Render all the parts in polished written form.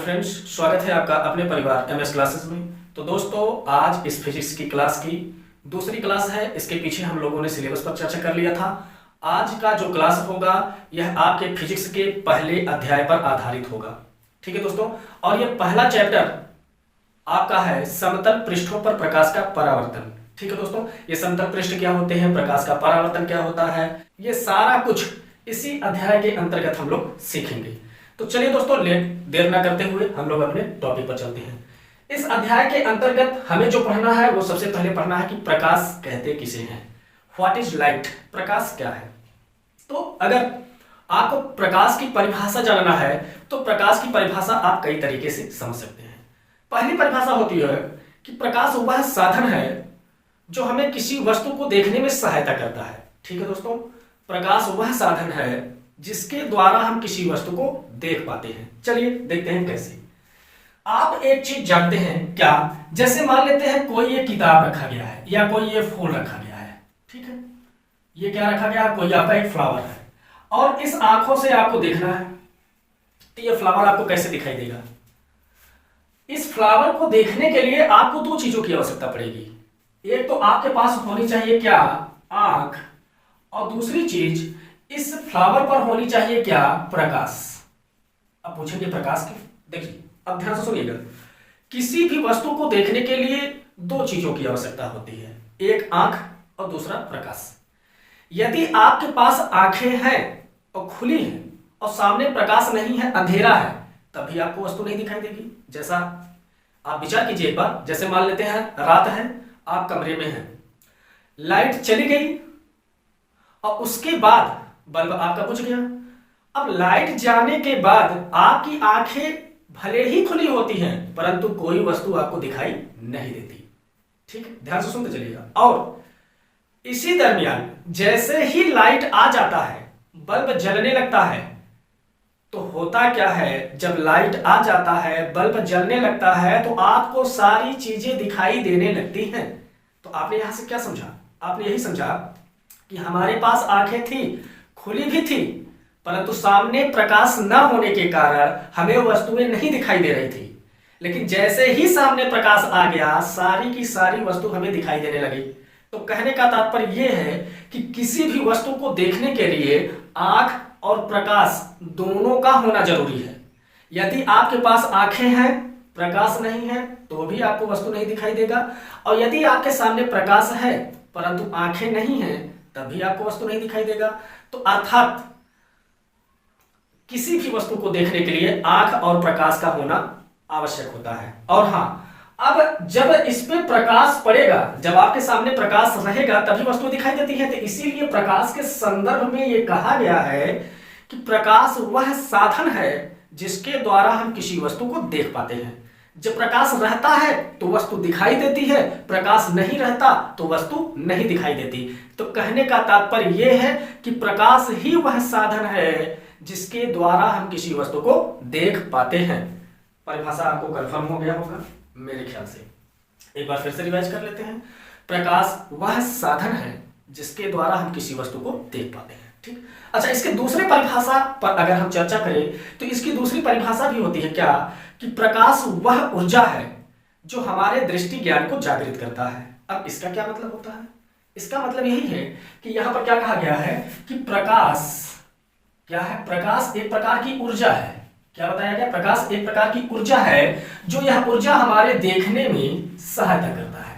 Friends, स्वागत है आपका अपने परिवार एमएस क्लासेस में। तो दोस्तों, आज इस फिजिक्स की क्लास की दूसरी क्लास है। इसके पीछे हम लोगों ने सिलेबस पर चर्चा कर लिया था। आज का जो क्लास होगा यह आपके फिजिक्स के पहले अध्याय पर आधारित होगा। ठीक है दोस्तों, और यह पहला चैप्टर आपका है समतल पृष्ठों पर प्रकाश का परावर्तन। ठीक है दोस्तों, ये समतल पृष्ठ क्या होते हैं, प्रकाश का परावर्तन क्या होता है, ये सारा कुछ इसी अध्याय के अंतर्गत हम लोग सीखेंगे। तो चलिए दोस्तों, देर ना करते हुए हम लोग अपने टॉपिक पर चलते हैं। इस अध्याय के अंतर्गत हमें जो पढ़ना है वो सबसे पहले पढ़ना है कि प्रकाश कहते किसे हैं। व्हाट इज लाइट, प्रकाश क्या है। तो अगर आपको प्रकाश की परिभाषा जानना है तो प्रकाश की परिभाषा आप कई तरीके से समझ सकते हैं। पहली परिभाषा होती है कि प्रकाश वह साधन है जो हमें किसी वस्तु को देखने में सहायता करता है। ठीक है दोस्तों, प्रकाश वह साधन है जिसके द्वारा हम किसी वस्तु को देख पाते हैं। चलिए देखते हैं कैसे। आप एक चीज जानते हैं क्या, जैसे मान लेते हैं कोई ये किताब रखा गया है या कोई ये फूल रखा गया है। ठीक है, ये क्या रखा गया है, कोई आपका एक फ्लावर है और इस आंखों से आपको देखना है तो ये फ्लावर आपको कैसे दिखाई देगा। इस फ्लावर को देखने के लिए आपको दो चीजों की आवश्यकता पड़ेगी। एक तो आपके पास होनी चाहिए क्या, आंख, और दूसरी चीज इस फ्लावर पर होनी चाहिए क्या, प्रकाश। अब पूछेंगे प्रकाश की, देखिए अब ध्यान से सुनिएगा। किसी भी वस्तु को देखने के लिए दो चीजों की आवश्यकता होती है, एक आंख और दूसरा प्रकाश। यदि आपके पास आंखें हैं और खुली हैं और सामने प्रकाश नहीं है, अंधेरा है, तभी आपको वस्तु नहीं दिखाई देगी। जैसा आप विचार कीजिए एक बार, जैसे मान लेते हैं रात है, आप कमरे में हैं, लाइट चली गई और उसके बाद बल्ब आपका बुझ गया। अब लाइट जाने के बाद आपकी आंखें भले ही खुली होती हैं परंतु कोई वस्तु आपको दिखाई नहीं देती। ठीक है, ध्यान से सुनते चलिएगा। और इसी दरमियान जैसे ही लाइट आ जाता है, बल्ब जलने लगता है, तो होता क्या है, जब लाइट आ जाता है, बल्ब जलने लगता है, तो आपको सारी चीजें दिखाई देने लगती हैं। तो आपने यहां से क्या समझा, आपने यही समझा कि हमारे पास आंखें थी, खुली भी थी, परंतु सामने प्रकाश न होने के कारण हमें वस्तुएं नहीं दिखाई दे रही थी। लेकिन जैसे ही सामने प्रकाश आ गया, सारी की सारी वस्तु हमें दिखाई देने लगी। तो कहने का तात्पर्य यह है कि किसी भी वस्तु को देखने के लिए आंख और प्रकाश दोनों का होना जरूरी है। यदि आपके पास आंखें हैं, प्रकाश नहीं है, तो भी आपको वस्तु नहीं दिखाई देगा। और यदि आपके सामने प्रकाश है परंतु आंखें नहीं हैं, तभी आपको वस्तु नहीं दिखाई देगा। तो अर्थात किसी भी वस्तु को देखने के लिए आंख और प्रकाश का होना आवश्यक होता है। और हाँ, अब जब इस पे प्रकाश पड़ेगा, जब आपके सामने प्रकाश रहेगा, तभी वस्तु दिखाई देती है। तो इसीलिए प्रकाश के संदर्भ में यह कहा गया है कि प्रकाश वह साधन है जिसके द्वारा हम किसी वस्तु को देख पाते हैं। जब प्रकाश रहता है तो वस्तु दिखाई देती है, प्रकाश नहीं रहता तो वस्तु नहीं दिखाई देती। तो कहने का तात्पर्य यह है कि प्रकाश ही वह साधन है जिसके द्वारा हम किसी वस्तु को देख पाते हैं। परिभाषा आपको कंफर्म हो गया होगा मेरे ख्याल से। एक बार फिर से रिवाइज कर लेते हैं। प्रकाश वह साधन है जिसके द्वारा हम किसी वस्तु को देख पाते हैं। ठीक, अच्छा, इसके दूसरे परिभाषा पर अगर हम चर्चा करें तो इसकी दूसरी परिभाषा भी होती है क्या, कि प्रकाश वह ऊर्जा है जो हमारे दृष्टि ज्ञान को जागृत करता है। अब इसका क्या मतलब होता है, इसका मतलब यही है कि यहां पर क्या कहा गया है कि प्रकाश क्या है, प्रकाश एक प्रकार की ऊर्जा है। क्या बताया गया, प्रकाश एक प्रकार की ऊर्जा है जो यह ऊर्जा हमारे देखने में सहायता करता है।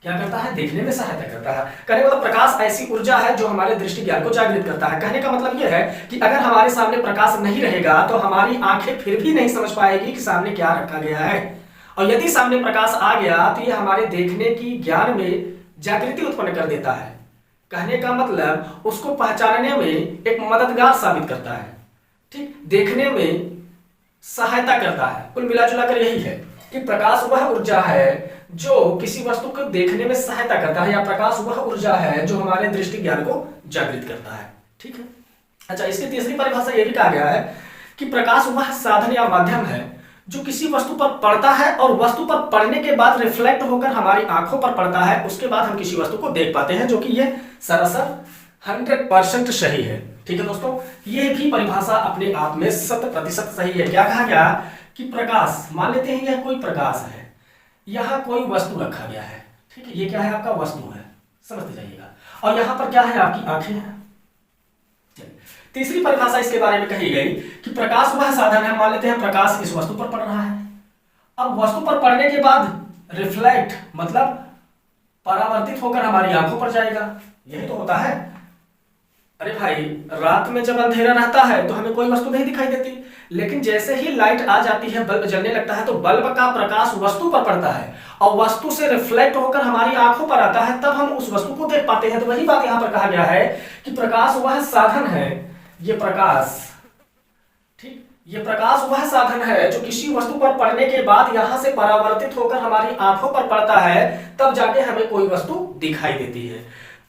क्या करता है, देखने में सहायता करता है। कहने का मतलब प्रकाश ऐसी ऊर्जा है जो हमारे दृष्टि ज्ञान को जागृत करता है। कहने का मतलब यह है कि अगर हमारे सामने प्रकाश नहीं रहेगा तो हमारी आंखें फिर भी नहीं समझ पाएगी कि सामने क्या रखा गया है। और यदि सामने प्रकाश आ गया तो यह हमारे देखने की ज्ञान में जागृति उत्पन्न कर देता है। कहने का मतलब उसको पहचानने में एक मददगार साबित करता है। ठीक, देखने में सहायता करता है। कुल मिलाजुला कर यही है कि प्रकाश वह ऊर्जा है जो किसी वस्तु को देखने में सहायता करता है, या प्रकाश वह ऊर्जा है जो हमारे दृष्टि ज्ञान को जागृत करता है। ठीक है, अच्छा, इसकी तीसरी परिभाषा यह भी कहा गया है कि प्रकाश वह साधन या माध्यम है जो किसी वस्तु पर पड़ता है और वस्तु पर पड़ने के बाद रिफ्लेक्ट होकर हमारी आंखों पर पड़ता है, उसके बाद हम किसी वस्तु को देख पाते हैं, जो कि यह सरासर 100% सही है। ठीक है दोस्तों, यह भी परिभाषा अपने आप में 100% सही है। क्या कहा गया कि प्रकाश, मान लेते हैं यह कोई प्रकाश है, यहाँ कोई वस्तु रखा गया है, ठीक है, ये क्या है आपका वस्तु है, समझते जाइएगा, और यहाँ पर क्या है आपकी आंखें हैं। तीसरी परिभाषा इसके बारे में कही गई कि प्रकाश वह साधन है, मान लेते हैं प्रकाश इस वस्तु पर पड़ रहा है, अब वस्तु पर पड़ने के बाद रिफ्लेक्ट मतलब परावर्तित होकर हमारी आंखों पर जाएगा, यही तो होता है। अरे भाई, रात में जब अंधेरा रहता है तो हमें कोई वस्तु नहीं दिखाई देती, लेकिन जैसे ही लाइट आ जाती है, बल्ब जलने लगता है, तो बल्ब का प्रकाश वस्तु पर पड़ता है और वस्तु से रिफ्लेक्ट होकर हमारी आंखों पर आता है, तब हम उस वस्तु को देख पाते हैं। तो वही बात यहाँ पर कहा गया है कि प्रकाश वह साधन है, ये प्रकाश, ठीक, ये प्रकाश वह साधन है जो किसी वस्तु पर पड़ने के बाद यहां से परावर्तित होकर हमारी आंखों पर पड़ता है, तब जाके हमें कोई वस्तु दिखाई देती है।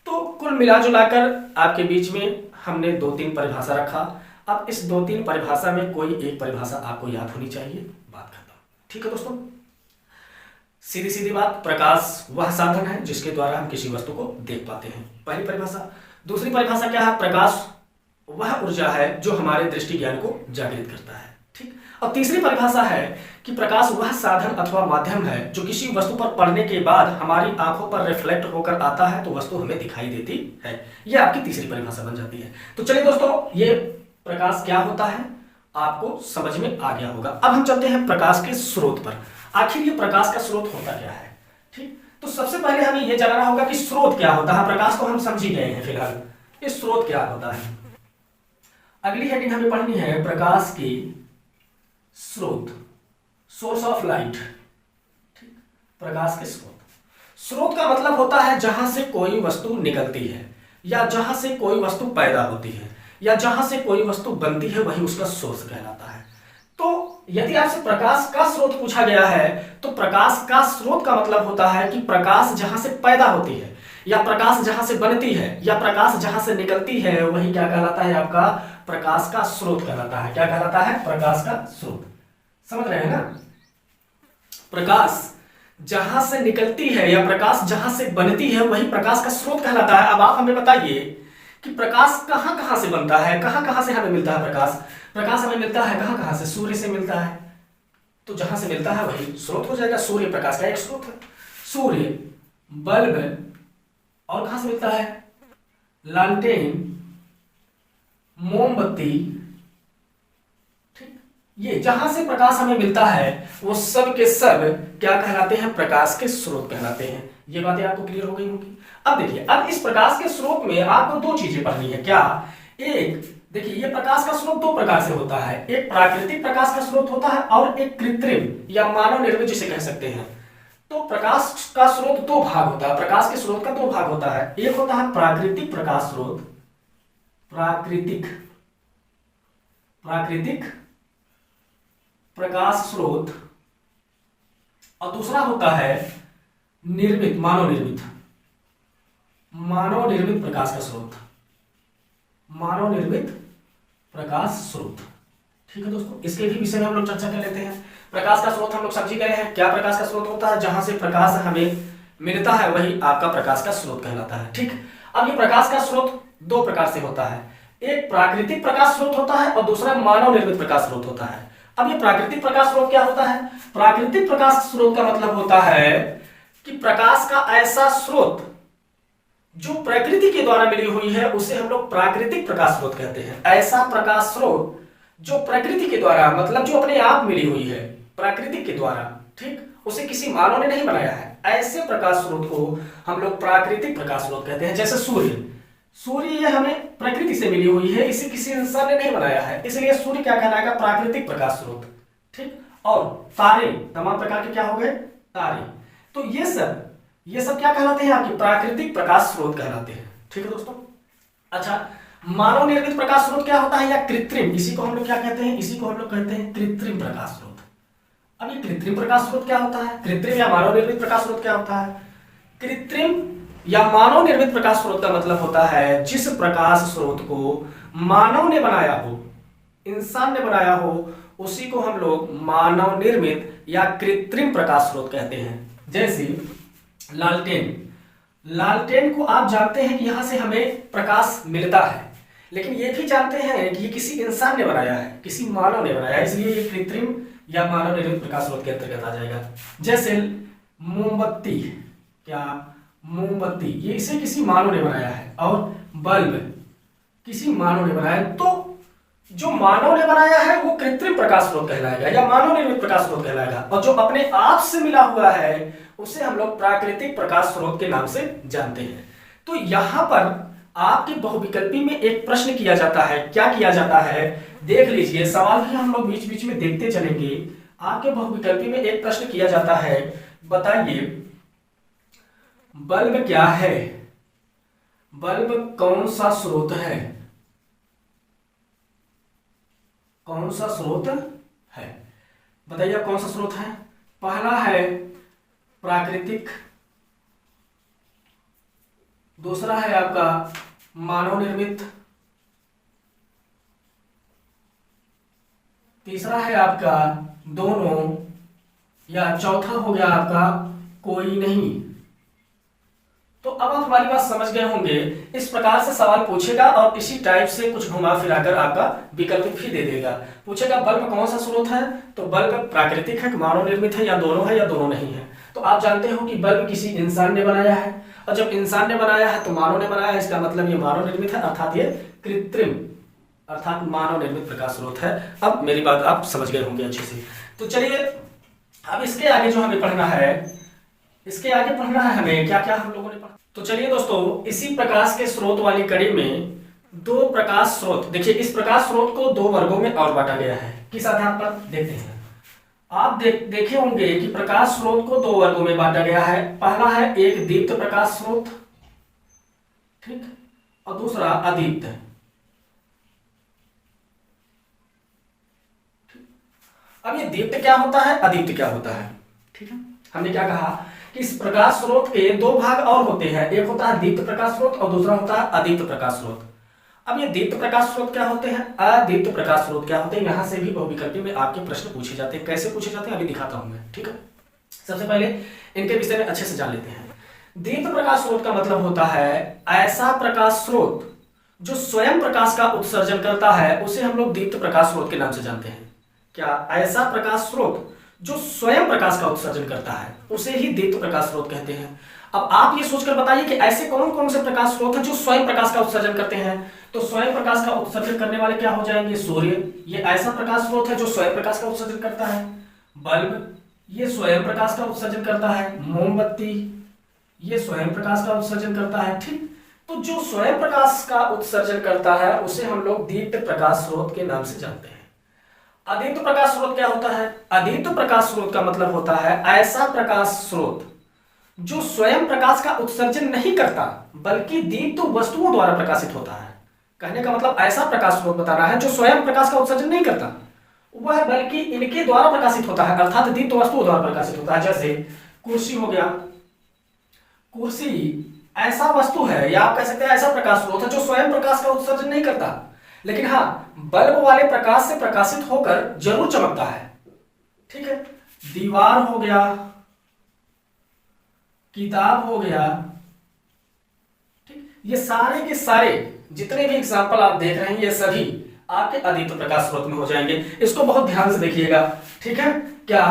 तो कुल मिला जुलाकर आपके बीच में हमने 2-3 परिभाषा रखा। अब इस 2-3 परिभाषा में कोई एक परिभाषा आपको याद होनी चाहिए, बात खत्म। ठीक है दोस्तों, सीधी सीधी बात, प्रकाश वह साधन है जिसके द्वारा हम किसी वस्तु को देख पाते हैं, पहली परिभाषा। दूसरी परिभाषा क्या है? प्रकाश वह ऊर्जा है जो हमारे दृष्टि ज्ञान को जागृत करता है, ठीक। और तीसरी परिभाषा है कि प्रकाश वह साधन अथवा माध्यम है जो किसी वस्तु पर पड़ने के बाद हमारी आंखों पर रिफ्लेक्ट होकर आता है, तो वस्तु हमें दिखाई देती है। यह आपकी तीसरी परिभाषा बन जाती है। तो चलिए दोस्तों, ये प्रकाश क्या होता है आपको समझ में आ गया होगा। अब हम चलते हैं प्रकाश के स्रोत पर। आखिर ये प्रकाश का स्रोत होता क्या है, ठीक। तो सबसे पहले हमें यह जानना होगा कि स्रोत क्या होता है। प्रकाश को हम समझ ही गए हैं फिलहाल, ये स्रोत क्या होता है। अगली हेडिंग हमें पढ़नी है प्रकाश की स्रोत, सोर्स ऑफ लाइट, ठीक। प्रकाश के स्रोत, स्रोत का मतलब होता है जहां से कोई वस्तु निकलती है, या जहां से कोई वस्तु पैदा होती है, या जहां से कोई वस्तु बनती है, वही उसका सोर्स कहलाता है। तो यदि आपसे प्रकाश का स्रोत पूछा गया है, तो प्रकाश का स्रोत का मतलब होता है कि प्रकाश जहां से पैदा होती है, या प्रकाश जहां से बनती है, या प्रकाश जहां से निकलती है, वही क्या कहलाता है आपका प्रकाश का स्रोत कहलाता है। क्या कहलाता है? प्रकाश का स्रोत। समझ रहे हैं ना? प्रकाश जहां से निकलती है या प्रकाश जहां से बनती है, वही प्रकाश का स्रोत कहलाता है। अब आप हमें बताइए कि प्रकाश कहां कहां से बनता है, कहां कहां से हमें मिलता है प्रकाश। प्रकाश हमें मिलता है कहां कहां से? सूर्य से मिलता है। तो जहां से मिलता है वही स्रोत हो जाएगा। सूर्य प्रकाश का एक स्रोत है। सूर्य, बल्ब, और कहां से मिलता है? लालटेन, मोमबत्ती, ठीक। ये जहां से प्रकाश हमें मिलता है वो सब के सब क्या कहलाते हैं? प्रकाश के स्रोत कहलाते हैं। ये बातें आपको क्लियर हो गई होंगी। अब देखिए, अब इस प्रकाश के स्रोत में आपको दो चीजें पढ़नी है। क्या? एक, देखिए, ये प्रकाश का स्रोत दो प्रकार से होता है। एक प्राकृतिक प्रकाश का स्रोत होता है और एक कृत्रिम या मानव निर्मित जिसे कह सकते हैं। तो प्रकाश का स्रोत दो भाग होता है। प्रकाश के स्रोत का दो भाग होता है। एक होता है प्राकृतिक प्रकाश स्रोत, प्राकृतिक प्रकाश स्रोत, और दूसरा होता है निर्मित, मानव निर्मित प्रकाश का स्रोत, मानव निर्मित प्रकाश स्रोत। ठीक है दोस्तों, इसके भी विषय में हम लोग चर्चा कर लेते हैं। प्रकाश का स्रोत हम लोग समझ गए हैं। क्या प्रकाश का स्रोत होता है? जहां से प्रकाश हमें मिलता है वही आपका प्रकाश का स्रोत कहलाता है, ठीक। अब ये प्रकाश का स्रोत दो प्रकार से होता है। एक प्राकृतिक प्रकाश स्रोत होता है और दूसरा मानव निर्मित प्रकाश स्रोत होता है। अब ये प्राकृतिक प्रकाश स्रोत क्या होता है? प्राकृतिक प्रकाश स्रोत का मतलब होता है कि प्रकाश का ऐसा स्रोत जो प्रकृति के द्वारा मिली हुई है, उसे हम लोग प्राकृतिक प्रकाश स्रोत कहते हैं। ऐसा प्रकाश स्रोत जो प्रकृति के द्वारा, मतलब जो अपने आप मिली हुई है प्रकृति के द्वारा, ठीक, उसे किसी मानव ने नहीं बनाया है, ऐसे प्रकाश स्रोत को हम लोग प्राकृतिक प्रकाश स्रोत कहते हैं। जैसे सूर्य ये हमें प्रकृति से मिली हुई है, इसे किसी इंसान ने नहीं बनाया है, इसलिए सूर्य क्या कहलाएगा? प्राकृतिक प्रकाश स्रोत, ठीक। और तारे, तमाम प्रकार के क्या हो गए? तारे। तो ये सब क्या कहलाते हैं? आपके प्राकृतिक प्रकाश स्रोत कहलाते हैं, ठीक है दोस्तों। अच्छा, मानव निर्मित प्रकाश स्रोत क्या होता है? या कृत्रिम, इसी को हम लोग क्या कहते हैं? इसी को हम लोग कहते हैं कृत्रिम प्रकाश स्रोत। अब ये कृत्रिम प्रकाश स्रोत क्या होता है? कृत्रिम या मानव निर्मित प्रकाश स्रोत क्या होता है? कृत्रिम या मानव निर्मित प्रकाश स्रोत का मतलब होता है जिस प्रकाश स्रोत को मानव ने बनाया हो, इंसान ने बनाया हो, उसी को हम लोग मानव निर्मित या कृत्रिम प्रकाश स्रोत कहते हैं। जैसे लालटेन को आप जानते हैं कि यहां से हमें प्रकाश मिलता है, लेकिन ये भी जानते हैं कि ये किसी इंसान ने बनाया है, किसी मानव ने बनाया है, इसलिए ये कृत्रिम या मानव निर्मित प्रकाश स्रोत के अंतर्गत आ जाएगा। जैसे मोमबत्ती, क्या मोमबत्ती, ये इसे किसी मानव ने बनाया है, और बल्ब किसी मानव ने बनाया है। तो जो मानव ने बनाया है वो कृत्रिम प्रकाश स्रोत कहलाएगा या मानव निर्मित प्रकाश स्रोत कहलाएगा, और जो अपने आप से मिला हुआ है उसे हम लोग प्राकृतिक प्रकाश स्रोत के नाम से जानते हैं। तो यहां पर आपके बहुविकल्पी में एक प्रश्न किया जाता है। क्या किया जाता है, देख लीजिए, सवाल भी हम लोग बीच बीच में देखते चलेंगे। आपके बहुविकल्पी में एक प्रश्न किया जाता है, बताइए बल्ब क्या है, बल्ब कौन सा स्रोत है, कौन सा स्रोत है, बताइए कौन सा स्रोत है। पहला है प्राकृतिक, दूसरा है आपका मानव निर्मित, तीसरा है आपका दोनों, या चौथा हो गया आपका कोई नहीं। तो अब आप हमारी बात समझ गए होंगे। इस प्रकार से सवाल पूछेगा और इसी टाइप से कुछ घुमा फिराकर आपका विकल्प भी दे देगा। पूछेगा बल्ब कौन सा स्रोत है, तो बल्ब प्राकृतिक है, मानव निर्मित है, या दोनों नहीं है। तो आप जानते हो कि बल्ब किसी इंसान ने बनाया है, और जब इंसान ने बनाया है तो मानव ने बनाया है, इसका मतलब ये मानव निर्मित है, अर्थात ये कृत्रिम अर्थात मानव निर्मित प्रकाश स्रोत है। अब मेरी बात आप समझ गए होंगे अच्छे से। तो चलिए अब इसके आगे जो हमें पढ़ना है, इसके आगे पढ़ना है हमें क्या क्या हम लोगों ने पढ़ा। तो चलिए दोस्तों, इसी प्रकाश के स्रोत वाली कड़ी में दो प्रकाश स्रोत, देखिए इस प्रकाश स्रोत को दो वर्गों में और बांटा गया है। किस आधार पर देखते हैं। आप देखे होंगे कि प्रकाश स्रोत को दो वर्गों में बांटा गया है। पहला है एक दीप्त प्रकाश स्रोत, ठीक, और दूसरा अदीप्त। अब ये दीप्त क्या होता है, अदीप्त क्या होता है, ठीक है। हमने क्या कहा कि इस प्रकाश स्रोत के दो भाग और होते हैं, एक होता है दीप्त प्रकाश स्रोत और दूसरा होता है अदीप्त प्रकाश स्रोत। अब ये दीप्त प्रकाश स्रोत क्या होते हैं, अदीप्त प्रकाश स्रोत क्या होते हैं, यहां से भी बहुविकल्पी में आपके प्रश्न पूछे जाते हैं। कैसे पूछे जाते हैं अभी दिखाता हूं मैं, ठीक है। सबसे पहले इनके विषय में अच्छे से जान लेते हैं। दीप्त प्रकाश स्रोत का मतलब होता है ऐसा प्रकाश स्रोत जो स्वयं प्रकाश का उत्सर्जन करता है, उसे हम लोग दीप्त प्रकाश स्रोत के नाम से जानते हैं। क्या, ऐसा प्रकाश स्रोत जो स्वयं प्रकाश का उत्सर्जन करता है उसे ही दीप्त प्रकाश स्रोत कहते हैं। अब आप ये सोचकर बताइए कि ऐसे कौन कौन से प्रकाश स्रोत हैं जो स्वयं प्रकाश का उत्सर्जन करते हैं। तो स्वयं प्रकाश का उत्सर्जन करने वाले क्या हो जाएंगे, सूर्य, ये ऐसा प्रकाश स्रोत है जो स्वयं प्रकाश का उत्सर्जन करता है। बल्ब, ये स्वयं प्रकाश का उत्सर्जन करता है। मोमबत्ती, ये स्वयं प्रकाश का उत्सर्जन करता है, ठीक। तो जो स्वयं प्रकाश का उत्सर्जन करता है उसे हम लोग दीप्त प्रकाश स्रोत के नाम से जानते हैं। अदीप्त प्रकाश स्रोत क्या होता है, अदीप्त प्रकाश स्रोत का मतलब होता है ऐसा प्रकाश स्रोत जो स्वयं प्रकाश का उत्सर्जन नहीं करता बल्कि दीप्त वस्तुओं द्वारा प्रकाशित होता है। कहने का मतलब ऐसा प्रकाश स्रोत बताना है जो स्वयं प्रकाश का उत्सर्जन नहीं करता, वह बल्कि इनके द्वारा प्रकाशित होता है, अर्थात दीप्त वस्तुओं द्वारा प्रकाशित होता है। जैसे कुर्सी हो गया, कुर्सी ऐसा वस्तु है या आप कह सकते हैं ऐसा प्रकाश स्रोत है जो स्वयं प्रकाश का उत्सर्जन नहीं करता, लेकिन हाँ बल्ब वाले प्रकाश से प्रकाशित होकर जरूर चमकता है, ठीक है। दीवार हो गया, किताब हो गया, ठीक, ये सारे के सारे जितने भी एग्जाम्पल आप देख रहे हैं ये सभी आपके अदीप्त प्रकाश स्रोत में हो जाएंगे। इसको बहुत ध्यान से देखिएगा, ठीक है। क्या,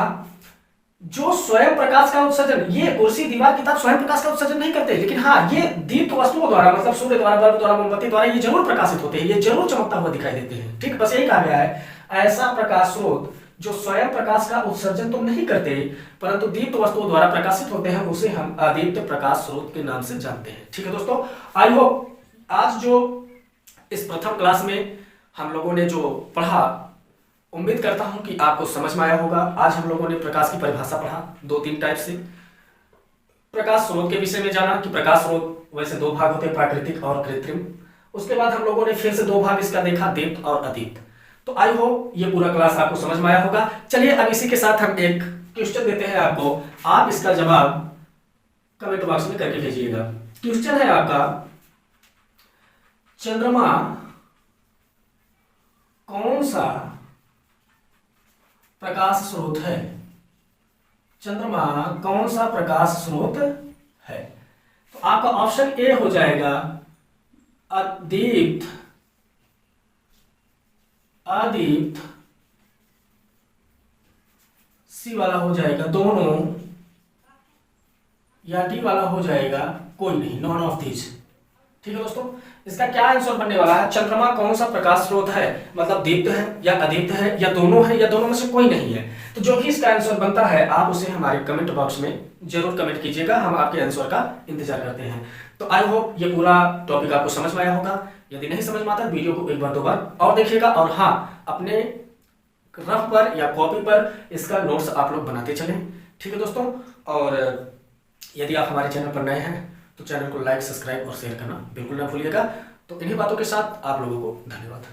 जो स्वयं प्रकाश का उत्सर्जन, ये कुर्सी, दीवार, किताब स्वयं प्रकाश का उत्सर्जन नहीं करते, लेकिन हाँ ये दीप्त वस्तुओं द्वारा मतलब सूर्य द्वारा, बल्ब द्वारा, मोमबत्ती द्वारा ये जरूर प्रकाशित होते हैं, ये जरूर चमकता हुआ दिखाई देते हैं, ठीक। बस यही कहा गया है ऐसा प्रकाश स्रोत जो स्वयं प्रकाश का उत्सर्जन तो नहीं करते परंतु दीप्त वस्तुओं द्वारा प्रकाशित होते हैं, उसे हम अदीप्त प्रकाश स्रोत के नाम से जानते हैं, ठीक है दोस्तों। आई होप आज जो इस प्रथम क्लास में हम लोगों ने जो पढ़ा, उम्मीद करता हूं कि आपको समझ में आया होगा। आज हम लोगों ने प्रकाश की परिभाषा पढ़ा, दो तीन टाइप से प्रकाश स्रोत के विषय में जाना कि प्रकाश स्रोत वैसे दो भाग होते हैं, प्राकृतिक और कृत्रिम। उसके बाद हम लोगों ने फिर से दो भाग इसका देखा, दीप्त और अदीप्त। तो आई होप ये पूरा क्लास आपको समझ में आया होगा। चलिए अब इसी के साथ हम एक क्वेश्चन देते हैं आपको, आप इसका जवाब कमेंट बॉक्स में करके भेजिएगा। क्वेश्चन है आपका, चंद्रमा कौन सा प्रकाश स्रोत है, चंद्रमा कौन सा प्रकाश स्रोत है। तो आपका ऑप्शन ए हो जाएगा अदीप्त, अदीप्त सी वाला हो जाएगा दोनों, या डी वाला हो जाएगा कोई नहीं, नॉन ऑफ दीज। ठीक है दोस्तों, इसका क्या आंसर बनने वाला है? चंद्रमा कौन सा प्रकाश स्रोत है, मतलब दीप्त है या अदीप्त है या दोनों है या दोनों में से कोई नहीं है। तो जो भी इसका आंसर बनता है आप उसे हमारे कमेंट बॉक्स में जरूर कमेंट कीजिएगा, हम आपके आंसर का इंतजार करते हैं। तो आई होप ये पूरा टॉपिक आपको समझ में आया होगा। यदि नहीं समझ में आता वीडियो को एक बार दो बार और देखिएगा, और हाँ, अपने रफ पर या कॉपी पर इसका नोट्स आप लोग बनाते चलें। ठीक है दोस्तों, और यदि आप हमारे चैनल पर नए हैं तो चैनल को लाइक, सब्सक्राइब और शेयर करना बिल्कुल ना भूलिएगा। तो इन्हीं बातों के साथ आप लोगों को धन्यवाद।